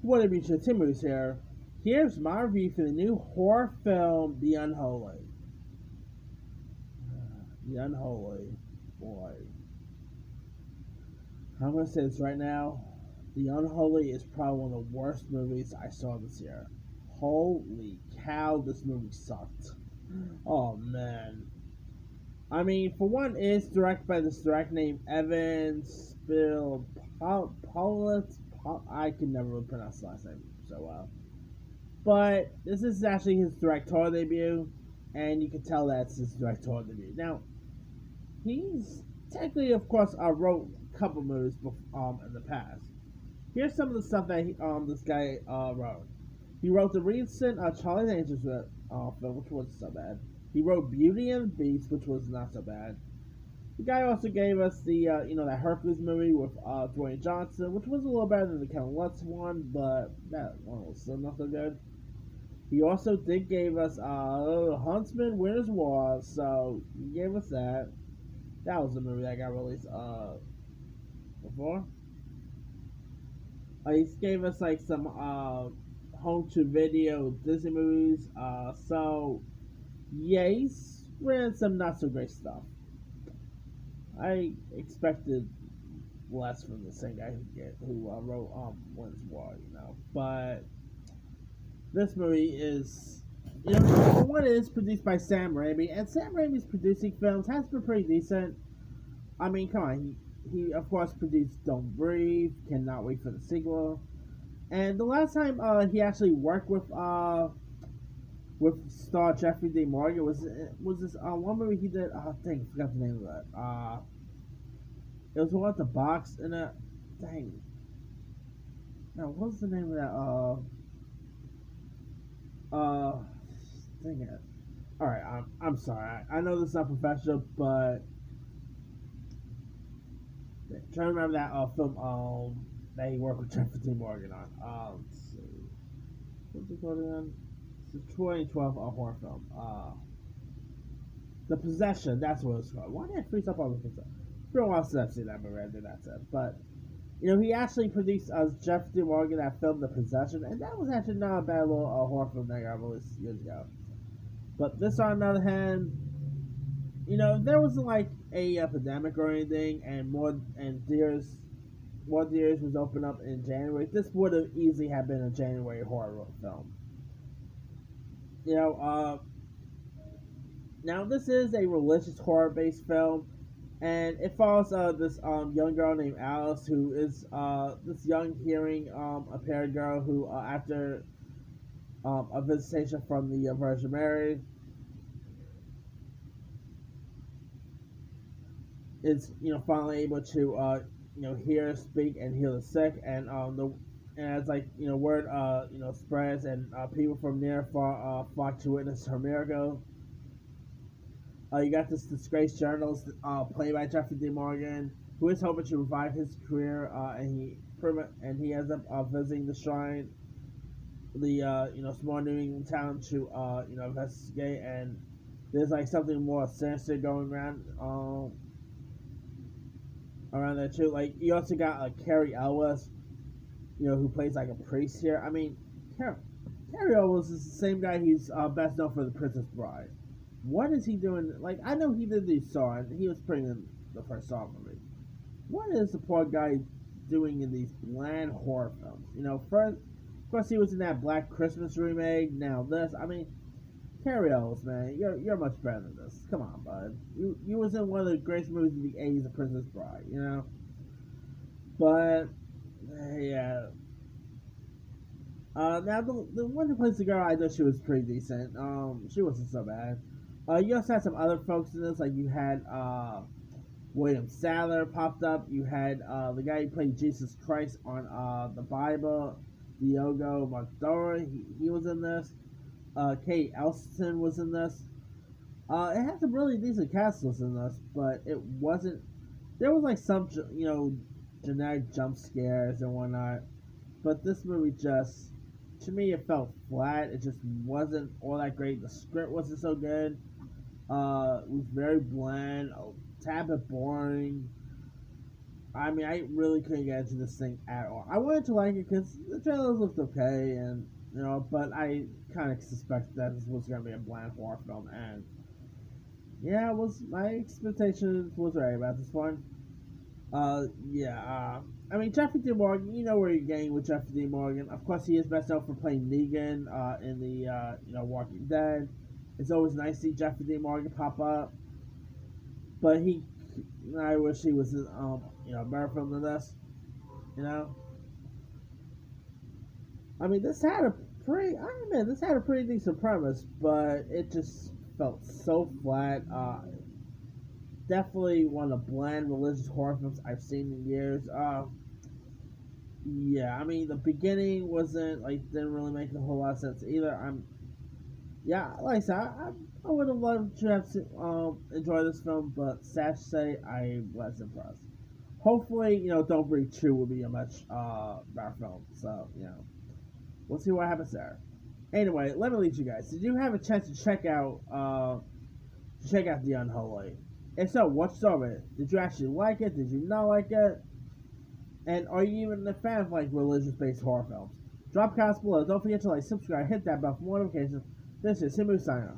What have you Timmons here? Here's my review for the new horror film, The Unholy. The Unholy. Boy. I'm gonna say this right now. The Unholy is probably one of the worst movies I saw this year. Holy cow, this movie sucked. Oh man. I mean, for one, it's directed by this director named Evan Spill Paulus. I can never pronounce the last name so well. But this is actually his directorial debut, and you can tell that's his directorial debut. Now, he's technically, of course, wrote a couple movies in the past. Here's some of the stuff that this guy wrote. He wrote the recent Charlie's Angels film, which wasn't so bad. He wrote Beauty and the Beast, which was not so bad. The guy also gave us the that Hercules movie with Dwayne Johnson, which was a little better than the Kevin Lutz one, but that one was still not so good. He also did gave us Huntsman Winter's War, so he gave us that. That was the movie that got released before. He gave us like some home to video Disney movies. So yeah, he's ran some not so great stuff. I expected less from the same guy who wrote Winter's War, but this movie is, for one, it is produced by Sam Raimi, and Sam Raimi's producing films has been pretty decent. I mean, come on, he of course produced Don't Breathe, Cannot Wait for the Sequel, and the last time he actually worked with star Jeffrey D. Morgan was this one movie he did. Oh, dang, I forgot the name of that. It was one with the box in it. Dang, now what was the name of that? Uh, dang it. All right, I'm sorry. I know this is not professional, but trying to remember that film that he worked with Jeffrey D. Morgan on. Let's see, what's it called again? It's a 2012 horror film. The Possession. That's what it's called. Why did I freeze up all the things? It's been a while since I've seen that movie. I did that said, but he actually produced Jeffrey D. Morgan that film The Possession, and that was actually not a bad little horror film that got released years ago. But this, on the other hand, there wasn't like a epidemic or anything, and more theaters was open up in January. This would have easily have been a January horror film. You know, now this is a religious horror based film, and it follows this young girl named Alice, who is this young hearing impaired girl who after a visitation from the Virgin Mary is finally able to hear, speak, and heal the sick, and as like word spreads, and people from near far flock to witness her miracle. You got this disgraced journalist played by Jeffrey D. Morgan, who is hoping to revive his career, and he ends up visiting the shrine, the small New England town to investigate, and there's like something more sinister going around there too. Like you also got Carrie Elwes, who plays like a priest here. I mean, Carrie Elwes is the same guy he's best known for The Princess Bride. What is he doing? Like I know he did the Saw, and he was pretty in the first Saw movie. What is the poor guy doing in these bland horror films? First, of course, he was in that Black Christmas remake. Now this, I mean, Carrie Elwes, man, you're much better than this. Come on, bud. You was in one of the greatest movies of the '80s, The Princess Bride. But yeah. Now the one who plays the girl, I know she was pretty decent. She wasn't so bad. You also had some other folks in this, like you had William Sadler popped up. You had the guy who played Jesus Christ on the Bible, Diogo Montoro. He was in this. Kate Elston was in this. It had some really decent cast lists in this, but it wasn't. There was like some generic jump scares and whatnot, but this movie just, to me, it felt flat. It just wasn't all that great. The script wasn't so good. It was very bland, a tad bit boring. I mean, I really couldn't get into this thing at all. I wanted to like it because the trailers looked okay, and but I kind of suspected that this was gonna be a bland horror film, and yeah, it was my expectations was right about this one. Yeah. I mean, Jeffrey D. Morgan. You know where you're getting with Jeffrey D. Morgan. Of course, he is best known for playing Negan in the Walking Dead. It's always nice to see Jeffrey D. Morgan pop up, but I wish he was in a better film than this. You know, I mean, I admit, this had a pretty decent premise, but it just felt so flat. Definitely one of the bland religious horror films I've seen in years. Yeah, I mean, the beginning wasn't like didn't really make a whole lot of sense either. Yeah, like I said, I would have loved to have enjoy this film, but sad to say, I was impressed. Hopefully, Don't Breathe 2 will be a much better film. So, we'll see what happens there. Anyway, let me leave you guys. Did you have a chance to check out The Unholy? If so, what you saw of it? Did you actually like it? Did you not like it? And are you even a fan of like religious based horror films? Drop comments below. Don't forget to like, subscribe, hit that bell for more notifications. This is Simu signing off.